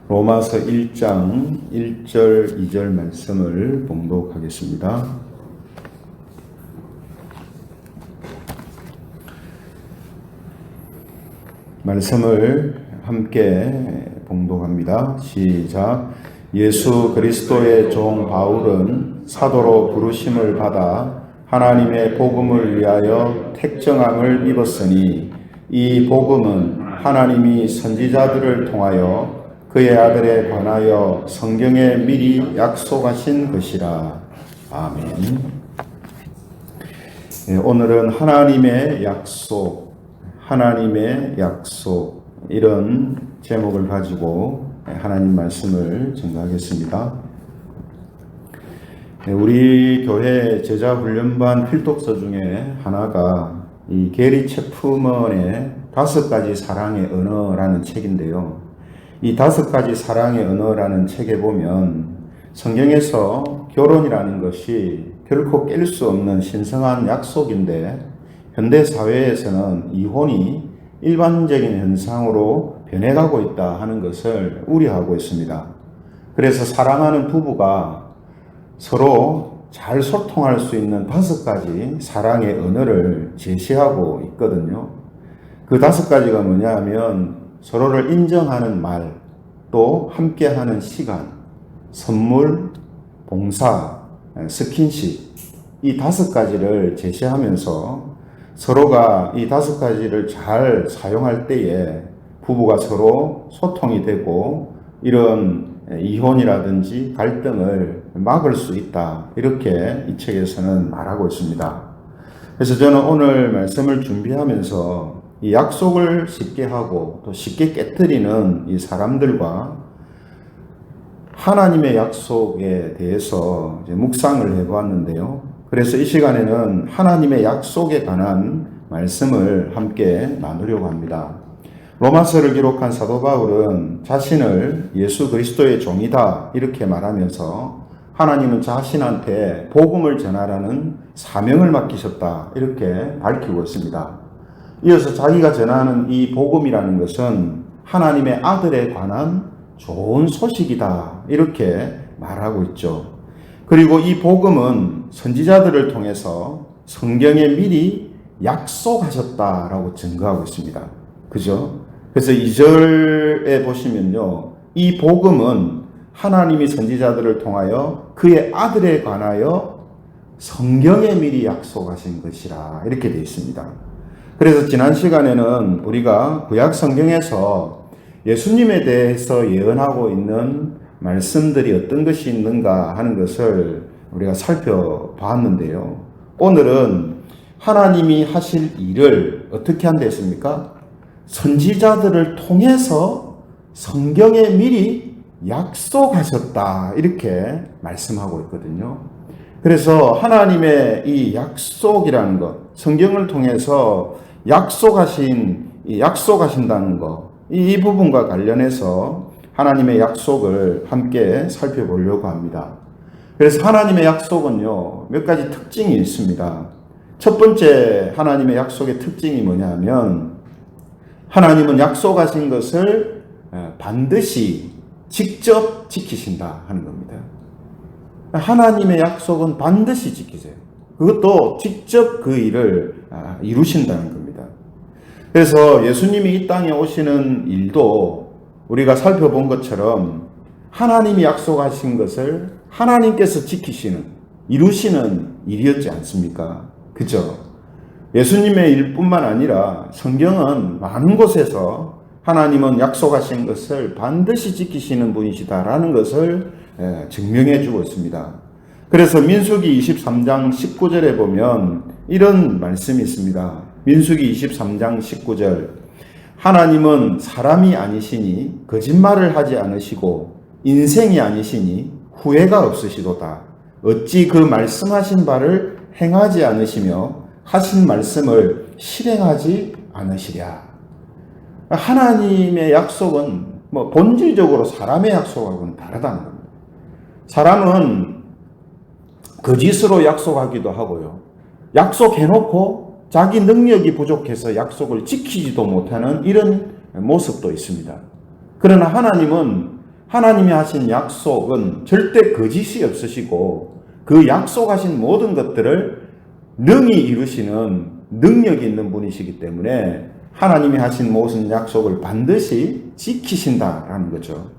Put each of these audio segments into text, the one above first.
로마서 1장 1절 2절 말씀을 봉독하겠습니다. 말씀을 함께 봉독합니다. 시작. 예수 그리스도의 종 바울은 사도로 부르심을 받아 하나님의 복음을 위하여 택정함을 입었으니 이 복음은 하나님이 선지자들을 통하여 그의 아들에 관하여 성경에 미리 약속하신 것이라. 아멘. 오늘은 하나님의 약속, 이런 제목을 가지고 하나님 말씀을 전가하겠습니다. 우리 교회 제자훈련반 필독서 중에 하나가 이 게리 체프먼의 5가지 사랑의 언어라는 책인데요. 이 5가지 사랑의 언어라는 책에 보면 성경에서 결혼이라는 것이 결코 깰 수 없는 신성한 약속인데 현대 사회에서는 이혼이 일반적인 현상으로 변해가고 있다 하는 것을 우려하고 있습니다. 그래서 사랑하는 부부가 서로 잘 소통할 수 있는 5가지 사랑의 언어를 제시하고 있거든요. 그 5가지가 뭐냐 하면 서로를 인정하는 말, 또 함께하는 시간, 선물, 봉사, 스킨십, 이 5가지를 제시하면서 서로가 이 5가지를 잘 사용할 때에 부부가 서로 소통이 되고 이런 이혼이라든지 갈등을 막을 수 있다. 이렇게 이 책에서는 말하고 있습니다. 그래서 저는 오늘 말씀을 준비하면서 이 약속을 쉽게 하고 또 쉽게 깨뜨리는 이 사람들과 하나님의 약속에 대해서 이제 묵상을 해보았는데요. 그래서 이 시간에는 하나님의 약속에 관한 말씀을 함께 나누려고 합니다. 로마서를 기록한 사도 바울은 자신을 예수 그리스도의 종이다 이렇게 말하면서 하나님은 자신한테 복음을 전하라는 사명을 맡기셨다 이렇게 밝히고 있습니다. 이어서 자기가 전하는 이 복음이라는 것은 하나님의 아들에 관한 좋은 소식이다 이렇게 말하고 있죠. 그리고 이 복음은 선지자들을 통해서 성경에 미리 약속하셨다라고 증거하고 있습니다. 그죠? 그래서 2절에 보시면요. 이 복음은 하나님이 선지자들을 통하여 그의 아들에 관하여 성경에 미리 약속하신 것이라 이렇게 되어 있습니다. 그래서 지난 시간에는 우리가 구약 성경에서 예수님에 대해서 예언하고 있는 말씀들이 어떤 것이 있는가 하는 것을 우리가 살펴봤는데요. 오늘은 하나님이 하실 일을 어떻게 한다 했습니까? 선지자들을 통해서 성경에 미리 약속하셨다 이렇게 말씀하고 있거든요. 그래서 하나님의 이 약속이라는 것, 성경을 통해서 약속하신다는 것, 이 부분과 관련해서 하나님의 약속을 함께 살펴보려고 합니다. 그래서 하나님의 약속은요, 몇 가지 특징이 있습니다. 첫 번째 하나님의 약속의 특징이 뭐냐면 하나님은 약속하신 것을 반드시 직접 지키신다 하는 겁니다. 하나님의 약속은 반드시 지키세요. 그것도 직접 그 일을 이루신다는 겁니다. 그래서 예수님이 이 땅에 오시는 일도 우리가 살펴본 것처럼 하나님이 약속하신 것을 하나님께서 이루시는 일이었지 않습니까? 그죠? 예수님의 일뿐만 아니라 성경은 많은 곳에서 하나님은 약속하신 것을 반드시 지키시는 분이시다라는 것을 증명해 주고 있습니다. 그래서 민수기 23장 19절에 보면 이런 말씀이 있습니다. 민수기 23장 19절. 하나님은 사람이 아니시니 거짓말을 하지 않으시고 인생이 아니시니 후회가 없으시도다. 어찌 그 말씀하신 바를 행하지 않으시며 하신 말씀을 실행하지 않으시랴. 하나님의 약속은 본질적으로 사람의 약속하고는 다르다는 겁니다. 사람은 거짓으로 약속하기도 하고요. 약속해놓고 자기 능력이 부족해서 약속을 지키지도 못하는 이런 모습도 있습니다. 그러나 하나님은 하나님이 하신 약속은 절대 거짓이 없으시고 그 약속하신 모든 것들을 능히 이루시는 능력이 있는 분이시기 때문에 하나님이 하신 모든 약속을 반드시 지키신다라는 거죠.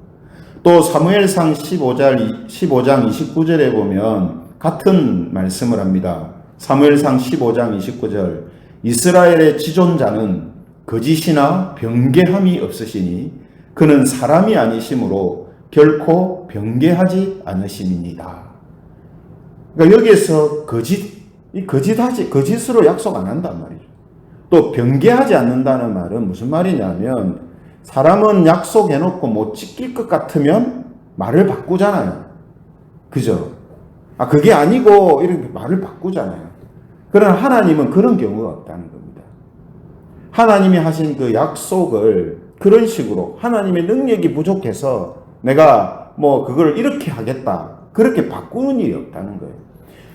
또 사무엘상 15장 29절에 보면 같은 말씀을 합니다. 사무엘상 15장 29절 이스라엘의 지존자는 거짓이나 변개함이 없으시니 그는 사람이 아니시므로 결코 변개하지 않으심이니이다. 그러니까 여기에서 거짓으로 약속 안 한단 말이죠. 또 변개하지 않는다는 말은 무슨 말이냐면 사람은 약속해놓고 못 지킬 것 같으면 말을 바꾸잖아요. 그죠? 그게 아니고 이렇게 말을 바꾸잖아요. 그러나 하나님은 그런 경우가 없다는 겁니다. 하나님이 하신 그 약속을 그런 식으로 하나님의 능력이 부족해서 내가 그걸 이렇게 하겠다. 그렇게 바꾸는 일이 없다는 거예요.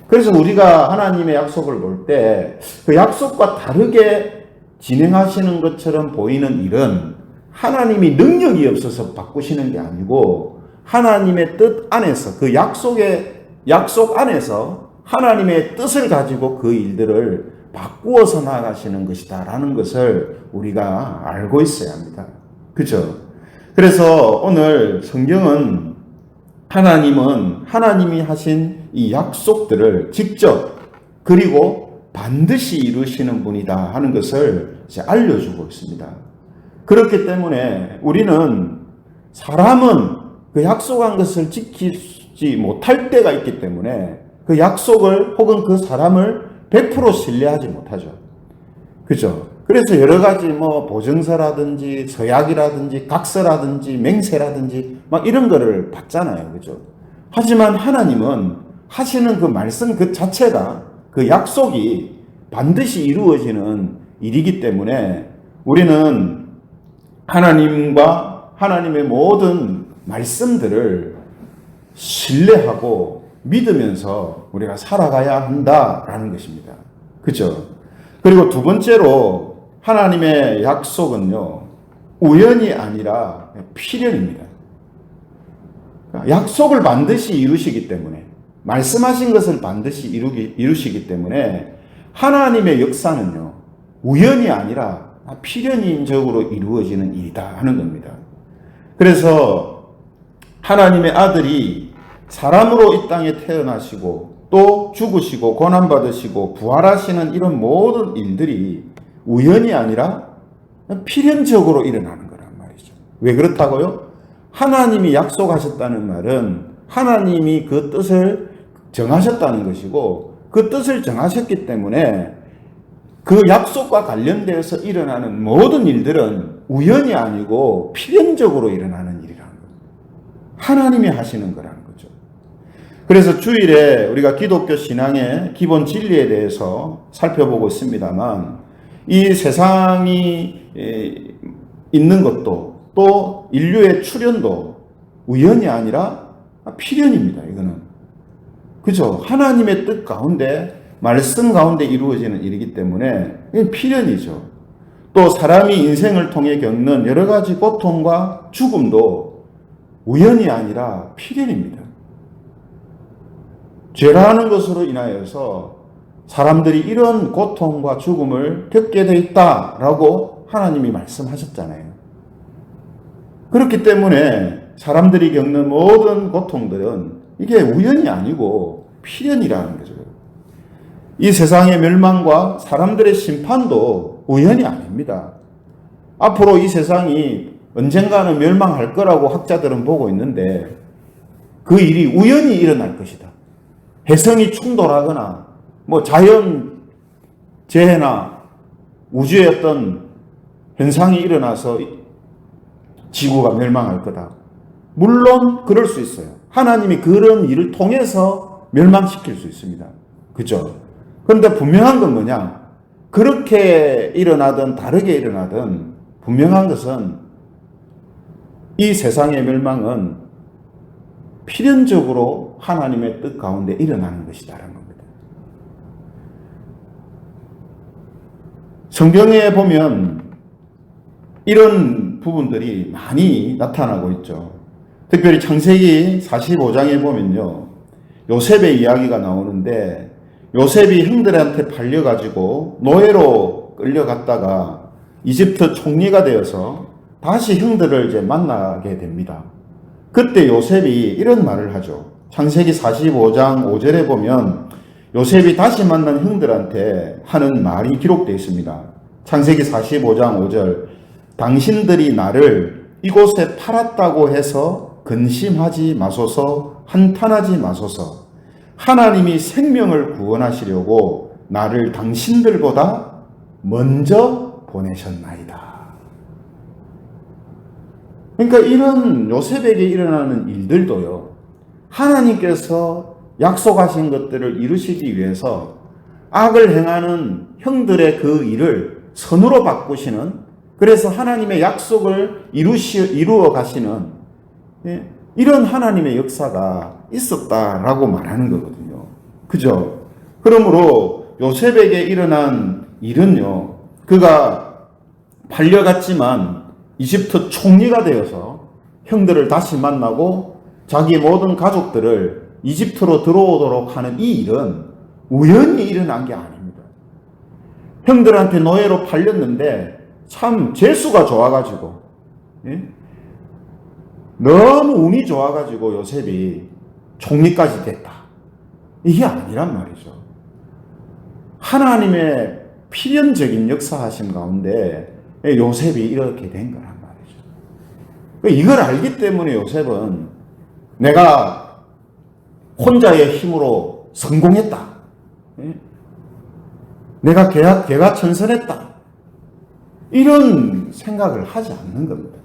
그래서 우리가 하나님의 약속을 볼 때 그 약속과 다르게 진행하시는 것처럼 보이는 일은 하나님이 능력이 없어서 바꾸시는 게 아니고 하나님의 뜻 안에서 그 약속 안에서 하나님의 뜻을 가지고 그 일들을 바꾸어서 나아가시는 것이다라는 것을 우리가 알고 있어야 합니다. 그죠? 그래서 오늘 성경은 하나님이 하신 이 약속들을 직접 그리고 반드시 이루시는 분이다 하는 것을 이제 알려주고 있습니다. 그렇기 때문에 우리는 사람은 그 약속한 것을 지키지 못할 때가 있기 때문에 그 약속을 혹은 그 사람을 100% 신뢰하지 못하죠. 그죠? 그래서 여러 가지 보증서라든지 서약이라든지 각서라든지 맹세라든지 이런 거를 받잖아요. 그죠? 하지만 하나님은 하시는 그 말씀 그 자체가 그 약속이 반드시 이루어지는 일이기 때문에 우리는 하나님과 하나님의 모든 말씀들을 신뢰하고 믿으면서 우리가 살아가야 한다라는 것입니다. 그죠? 그리고 두 번째로 하나님의 약속은요, 우연이 아니라 필연입니다. 약속을 반드시 이루시기 때문에, 말씀하신 것을 반드시 이루시기 때문에 하나님의 역사는요, 우연이 아니라 필연적으로 이루어지는 일이다 하는 겁니다. 그래서 하나님의 아들이 사람으로 이 땅에 태어나시고 또 죽으시고 고난받으시고 부활하시는 이런 모든 일들이 우연이 아니라 필연적으로 일어나는 거란 말이죠. 왜 그렇다고요? 하나님이 약속하셨다는 말은 하나님이 그 뜻을 정하셨다는 것이고 그 뜻을 정하셨기 때문에 그 약속과 관련되어서 일어나는 모든 일들은 우연이 아니고 필연적으로 일어나는 일이라는 거예요. 하나님이 하시는 거라는 거죠. 그래서 주일에 우리가 기독교 신앙의 기본 진리에 대해서 살펴보고 있습니다만 이 세상이 있는 것도 또 인류의 출현도 우연이 아니라 필연입니다. 이거는. 그죠? 하나님의 뜻 가운데 말씀 가운데 이루어지는 일이기 때문에 이건 필연이죠. 또 사람이 인생을 통해 겪는 여러 가지 고통과 죽음도 우연이 아니라 필연입니다. 죄라는 것으로 인하여서 사람들이 이런 고통과 죽음을 겪게 돼 있다라고 하나님이 말씀하셨잖아요. 그렇기 때문에 사람들이 겪는 모든 고통들은 이게 우연이 아니고 필연이라는 거죠. 이 세상의 멸망과 사람들의 심판도 우연이 아닙니다. 앞으로 이 세상이 언젠가는 멸망할 거라고 학자들은 보고 있는데 그 일이 우연히 일어날 것이다. 해성이 충돌하거나 자연 재해나 우주의 어떤 현상이 일어나서 지구가 멸망할 거다. 물론 그럴 수 있어요. 하나님이 그런 일을 통해서 멸망시킬 수 있습니다. 그죠? 그런데 분명한 건 뭐냐? 그렇게 일어나든 다르게 일어나든 분명한 것은 이 세상의 멸망은 필연적으로 하나님의 뜻 가운데 일어나는 것이다라는 겁니다. 성경에 보면 이런 부분들이 많이 나타나고 있죠. 특별히 창세기 45장에 보면요, 요셉의 이야기가 나오는데, 요셉이 형들한테 팔려가지고 노예로 끌려갔다가 이집트 총리가 되어서 다시 형들을 이제 만나게 됩니다. 그때 요셉이 이런 말을 하죠. 창세기 45장 5절에 보면 요셉이 다시 만난 형들한테 하는 말이 기록되어 있습니다. 창세기 45장 5절, 당신들이 나를 이곳에 팔았다고 해서 근심하지 마소서, 한탄하지 마소서. 하나님이 생명을 구원하시려고 나를 당신들보다 먼저 보내셨나이다. 그러니까 이런 요셉에게 일어나는 일들도요, 하나님께서 약속하신 것들을 이루시기 위해서 악을 행하는 형들의 그 일을 선으로 바꾸시는, 그래서 하나님의 약속을 이루어 가시는 이런 하나님의 역사가 있었다라고 말하는 거거든요. 그죠? 그러므로 요셉에게 일어난 일은요, 그가 팔려갔지만 이집트 총리가 되어서 형들을 다시 만나고 자기 모든 가족들을 이집트로 들어오도록 하는 이 일은 우연히 일어난 게 아닙니다. 형들한테 노예로 팔렸는데 참 재수가 좋아가지고, 너무 운이 좋아가지고 요셉이 총리까지 됐다, 이게 아니란 말이죠. 하나님의 필연적인 역사하심 가운데 요셉이 이렇게 된 거란 말이죠. 이걸 알기 때문에 요셉은 내가 혼자의 힘으로 성공했다, 내가 개가천선했다, 이런 생각을 하지 않는 겁니다.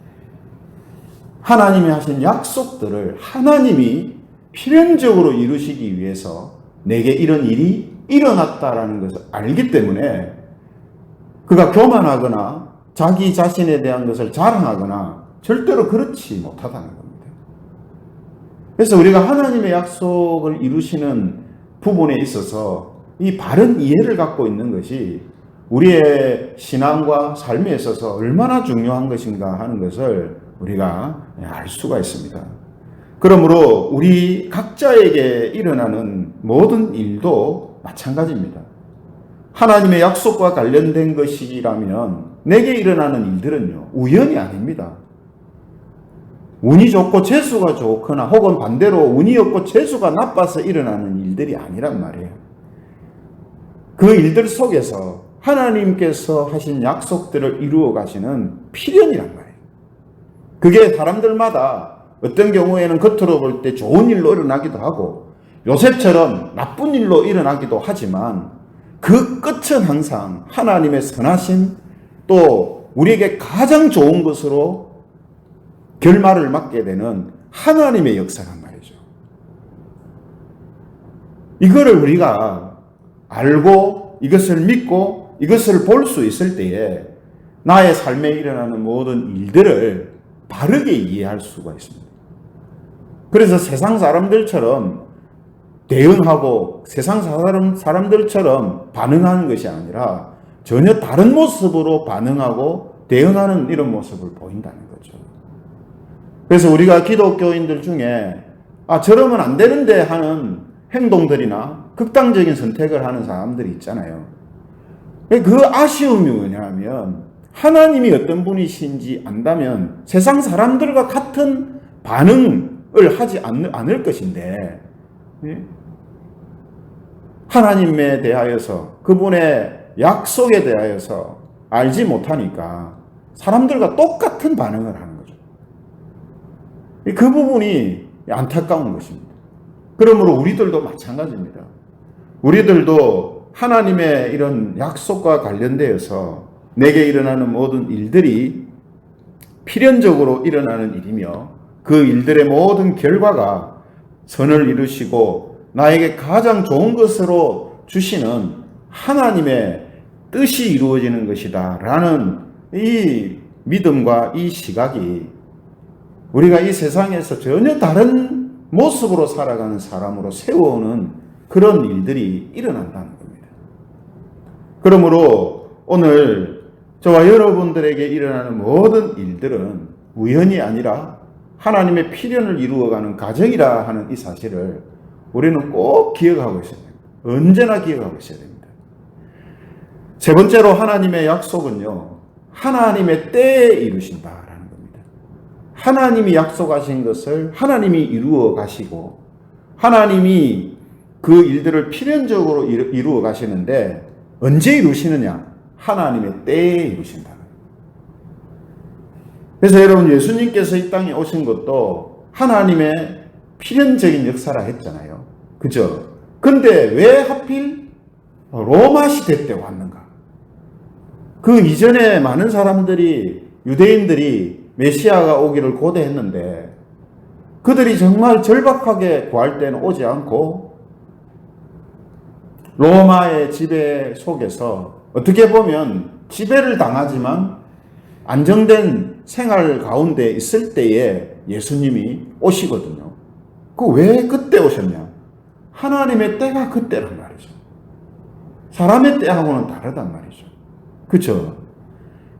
하나님이 하신 약속들을 하나님이 필연적으로 이루시기 위해서 내게 이런 일이 일어났다라는 것을 알기 때문에 그가 교만하거나 자기 자신에 대한 것을 자랑하거나 절대로 그렇지 못하다는 겁니다. 그래서 우리가 하나님의 약속을 이루시는 부분에 있어서 이 바른 이해를 갖고 있는 것이 우리의 신앙과 삶에 있어서 얼마나 중요한 것인가 하는 것을 우리가 알 수가 있습니다. 그러므로 우리 각자에게 일어나는 모든 일도 마찬가지입니다. 하나님의 약속과 관련된 것이라면 내게 일어나는 일들은요, 우연이 아닙니다. 운이 좋고 재수가 좋거나 혹은 반대로 운이 없고 재수가 나빠서 일어나는 일들이 아니란 말이에요. 그 일들 속에서 하나님께서 하신 약속들을 이루어 가시는 필연이란 말이에요. 그게 사람들마다 어떤 경우에는 겉으로 볼 때 좋은 일로 일어나기도 하고 요셉처럼 나쁜 일로 일어나기도 하지만 그 끝은 항상 하나님의 선하심, 또 우리에게 가장 좋은 것으로 결말을 맞게 되는 하나님의 역사란 말이죠. 이거를 우리가 알고 이것을 믿고 이것을 볼 수 있을 때에 나의 삶에 일어나는 모든 일들을 바르게 이해할 수가 있습니다. 그래서 세상 사람들처럼 대응하고 세상 사람들처럼 반응하는 것이 아니라 전혀 다른 모습으로 반응하고 대응하는 이런 모습을 보인다는 거죠. 그래서 우리가 기독교인들 중에 저러면 안 되는데 하는 행동들이나 극단적인 선택을 하는 사람들이 있잖아요. 그 아쉬움이 뭐냐면 하나님이 어떤 분이신지 안다면 세상 사람들과 같은 반응을 하지 않을 것인데 하나님에 대하여서 그분의 약속에 대하여서 알지 못하니까 사람들과 똑같은 반응을 하는 거죠. 그 부분이 안타까운 것입니다. 그러므로 우리들도 마찬가지입니다. 우리들도 하나님의 이런 약속과 관련되어서 내게 일어나는 모든 일들이 필연적으로 일어나는 일이며 그 일들의 모든 결과가 선을 이루시고 나에게 가장 좋은 것으로 주시는 하나님의 뜻이 이루어지는 것이다 라는 이 믿음과 이 시각이 우리가 이 세상에서 전혀 다른 모습으로 살아가는 사람으로 세워오는 그런 일들이 일어난다는 겁니다. 그러므로 오늘 저와 여러분들에게 일어나는 모든 일들은 우연이 아니라 하나님의 필연을 이루어가는 가정이라 하는 이 사실을 우리는 꼭 기억하고 있어야 됩니다. 언제나 기억하고 있어야 됩니다. 세 번째로 하나님의 약속은요, 하나님의 때에 이루신다라는 겁니다. 하나님이 약속하신 것을 하나님이 이루어 가시고, 하나님이 그 일들을 필연적으로 이루어 가시는데 언제 이루시느냐? 하나님의 때에 이루신다. 그래서 여러분, 예수님께서 이 땅에 오신 것도 하나님의 필연적인 역사라 했잖아요. 그죠? 근데 왜 하필 로마 시대 때 왔는가? 그 이전에 많은 사람들이, 유대인들이 메시아가 오기를 고대했는데 그들이 정말 절박하게 구할 때는 오지 않고 로마의 지배 속에서 어떻게 보면 지배를 당하지만 안정된 생활 가운데 있을 때에 예수님이 오시거든요. 그 왜 그때 오셨냐? 하나님의 때가 그때란 말이죠. 사람의 때하고는 다르단 말이죠. 그렇죠?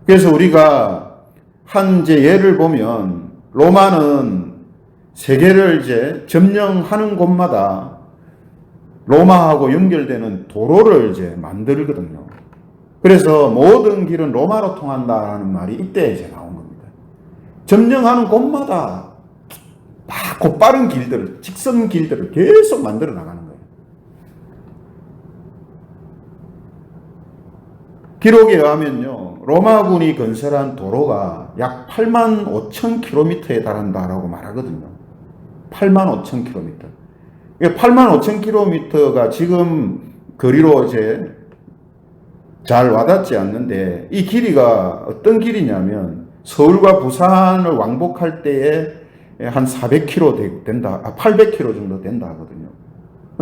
그래서 우리가 한 예를 보면 로마는 세계를 이제 점령하는 곳마다 로마하고 연결되는 도로를 이제 만들거든요. 그래서 모든 길은 로마로 통한다라는 말이 이때 이제 나온 겁니다. 점령하는 곳마다 다 곧바른 길들을, 직선 길들을 계속 만들어 나가는 거예요. 기록에 의하면요, 로마군이 건설한 도로가 약 8만 5천 킬로미터에 달한다라고 말하거든요. 8만 5천 킬로미터. 8만 5천 킬로미터가 지금 거리로 이제 잘 와닿지 않는데, 이 길이가 어떤 길이냐면 서울과 부산을 왕복할 때에 한 400km 된다, 800km 정도 된다 하거든요.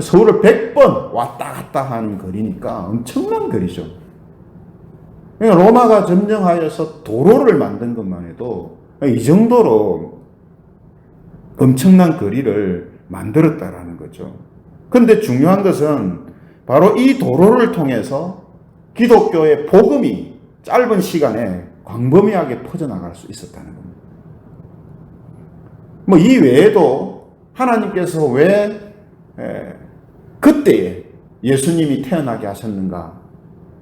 서울을 100번 왔다 갔다 하는 거리니까 엄청난 거리죠. 그러니까 로마가 점령하여서 도로를 만든 것만 해도 이 정도로 엄청난 거리를 만들었다라는 거죠. 그런데 중요한 것은 바로 이 도로를 통해서 기독교의 복음이 짧은 시간에 광범위하게 퍼져나갈 수 있었다는 겁니다. 뭐 이 외에도 하나님께서 왜 그때에 예수님이 태어나게 하셨는가,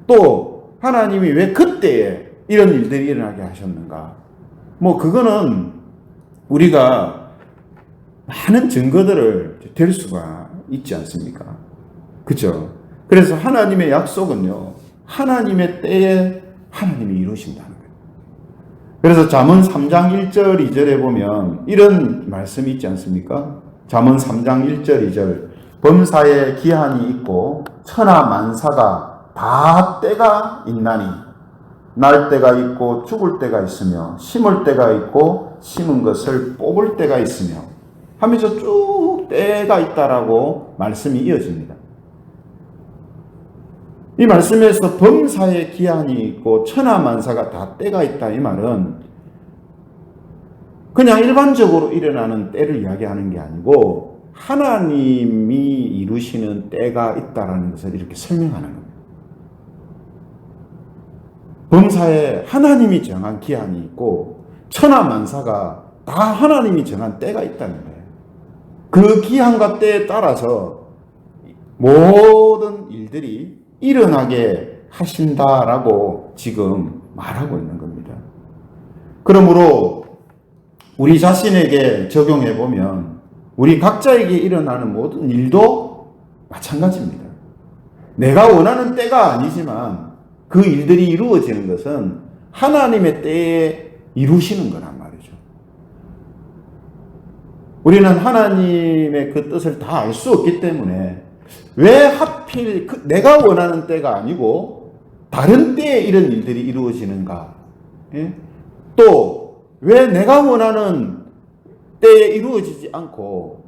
또 하나님이 왜 그때에 이런 일들이 일어나게 하셨는가, 뭐 그거는 우리가 많은 증거들을 댈 수가 있지 않습니까? 그렇죠? 그래서 하나님의 약속은요, 하나님의 때에 하나님이 이루신다는 거예요. 그래서 잠언 3장 1절 2절에 보면 이런 말씀이 있지 않습니까? 잠언 3장 1절 2절, 범사에 기한이 있고 천하 만사가 다 때가 있나니, 날 때가 있고 죽을 때가 있으며 심을 때가 있고 심은 것을 뽑을 때가 있으며 하면서 쭉 때가 있다라고 말씀이 이어집니다. 이 말씀에서 범사에 기한이 있고 천하만사가 다 때가 있다, 이 말은 그냥 일반적으로 일어나는 때를 이야기하는 게 아니고 하나님이 이루시는 때가 있다라는 것을 이렇게 설명하는 겁니다. 범사에 하나님이 정한 기한이 있고 천하만사가 다 하나님이 정한 때가 있다는 거예요. 그 기한과 때에 따라서 모든 일들이 일어나게 하신다라고 지금 말하고 있는 겁니다. 그러므로 우리 자신에게 적용해 보면 우리 각자에게 일어나는 모든 일도 마찬가지입니다. 내가 원하는 때가 아니지만 그 일들이 이루어지는 것은 하나님의 때에 이루시는 거란 말이죠. 우리는 하나님의 그 뜻을 다 알 수 없기 때문에 왜 하필 내가 원하는 때가 아니고 다른 때에 이런 일들이 이루어지는가? 예? 또 왜 내가 원하는 때에 이루어지지 않고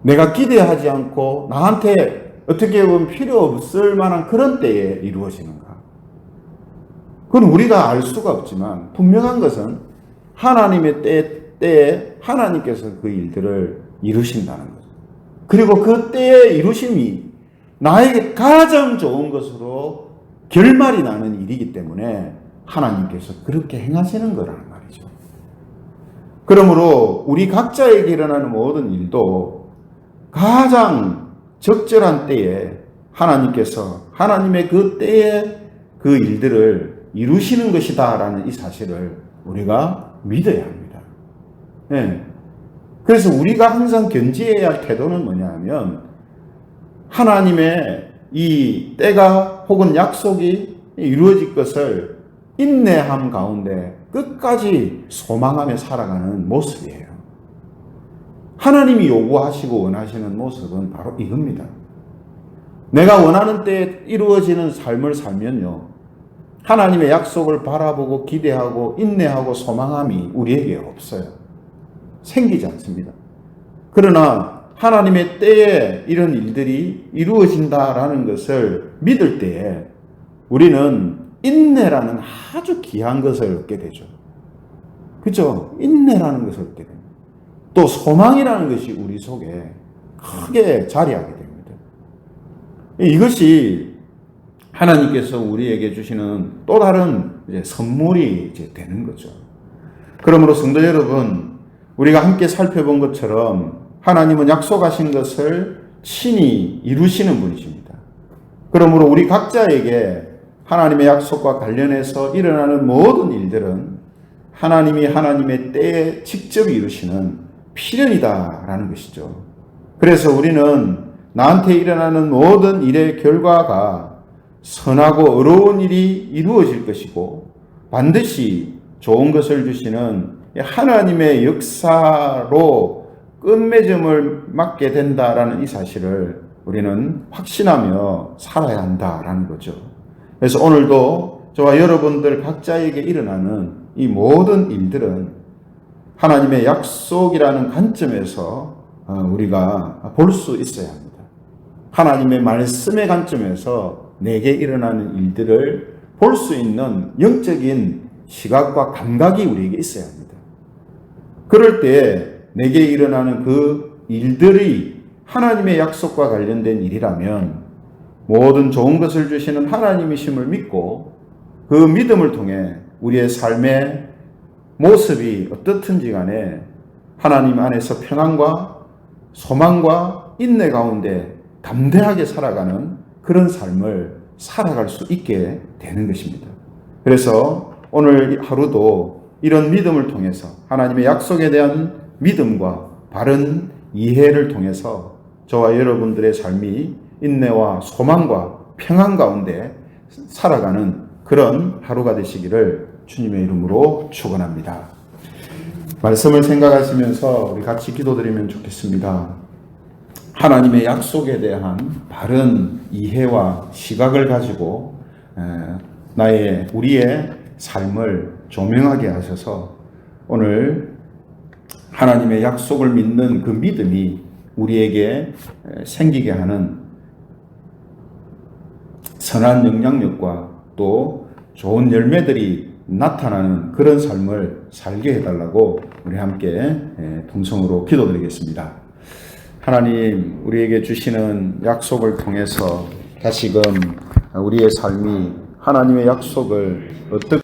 내가 기대하지 않고 나한테 어떻게 보면 필요 없을 만한 그런 때에 이루어지는가? 그건 우리가 알 수가 없지만 분명한 것은 하나님의 때에 하나님께서 그 일들을 이루신다는 거죠. 그리고 그 때의 이루심이 나에게 가장 좋은 것으로 결말이 나는 일이기 때문에 하나님께서 그렇게 행하시는 거라는 말이죠. 그러므로 우리 각자에게 일어나는 모든 일도 가장 적절한 때에 하나님께서 하나님의 그 때에 그 일들을 이루시는 것이다라는 이 사실을 우리가 믿어야 합니다. 네. 그래서 우리가 항상 견지해야 할 태도는 뭐냐 하면 하나님의 이 때가 혹은 약속이 이루어질 것을 인내함 가운데 끝까지 소망하며 살아가는 모습이에요. 하나님이 요구하시고 원하시는 모습은 바로 이겁니다. 내가 원하는 때에 이루어지는 삶을 살면요, 하나님의 약속을 바라보고 기대하고 인내하고 소망함이 우리에게 없어요. 생기지 않습니다. 그러나 하나님의 때에 이런 일들이 이루어진다라는 것을 믿을 때에 우리는 인내라는 아주 귀한 것을 얻게 되죠. 그렇죠? 인내라는 것을 얻게 됩니다. 또 소망이라는 것이 우리 속에 크게 자리하게 됩니다. 이것이 하나님께서 우리에게 주시는 또 다른 선물이 되는 거죠. 그러므로 성도 여러분, 우리가 함께 살펴본 것처럼 하나님은 약속하신 것을 친히 이루시는 분이십니다. 그러므로 우리 각자에게 하나님의 약속과 관련해서 일어나는 모든 일들은 하나님이 하나님의 때에 직접 이루시는 필연이다라는 것이죠. 그래서 우리는 나한테 일어나는 모든 일의 결과가 선하고 의로운 일이 이루어질 것이고 반드시 좋은 것을 주시는 하나님의 역사로 끝맺음을 맞게 된다라는 이 사실을 우리는 확신하며 살아야 한다라는 거죠. 그래서 오늘도 저와 여러분들 각자에게 일어나는 이 모든 일들은 하나님의 약속이라는 관점에서 우리가 볼 수 있어야 합니다. 하나님의 말씀의 관점에서 내게 일어나는 일들을 볼 수 있는 영적인 시각과 감각이 우리에게 있어야 합니다. 그럴 때 내게 일어나는 그 일들이 하나님의 약속과 관련된 일이라면 모든 좋은 것을 주시는 하나님이심을 믿고 그 믿음을 통해 우리의 삶의 모습이 어떻든지 간에 하나님 안에서 평안과 소망과 인내 가운데 담대하게 살아가는 그런 삶을 살아갈 수 있게 되는 것입니다. 그래서 오늘 하루도 이런 믿음을 통해서 하나님의 약속에 대한 믿음과 바른 이해를 통해서 저와 여러분들의 삶이 인내와 소망과 평안 가운데 살아가는 그런 하루가 되시기를 주님의 이름으로 축원합니다. 말씀을 생각하시면서 우리 같이 기도드리면 좋겠습니다. 하나님의 약속에 대한 바른 이해와 시각을 가지고 우리의 삶을 조명하게 하셔서 오늘 하나님의 약속을 믿는 그 믿음이 우리에게 생기게 하는 선한 영향력과 또 좋은 열매들이 나타나는 그런 삶을 살게 해달라고 우리 함께 통성으로 기도드리겠습니다. 하나님, 우리에게 주시는 약속을 통해서 다시금 우리의 삶이 하나님의 약속을 어떻게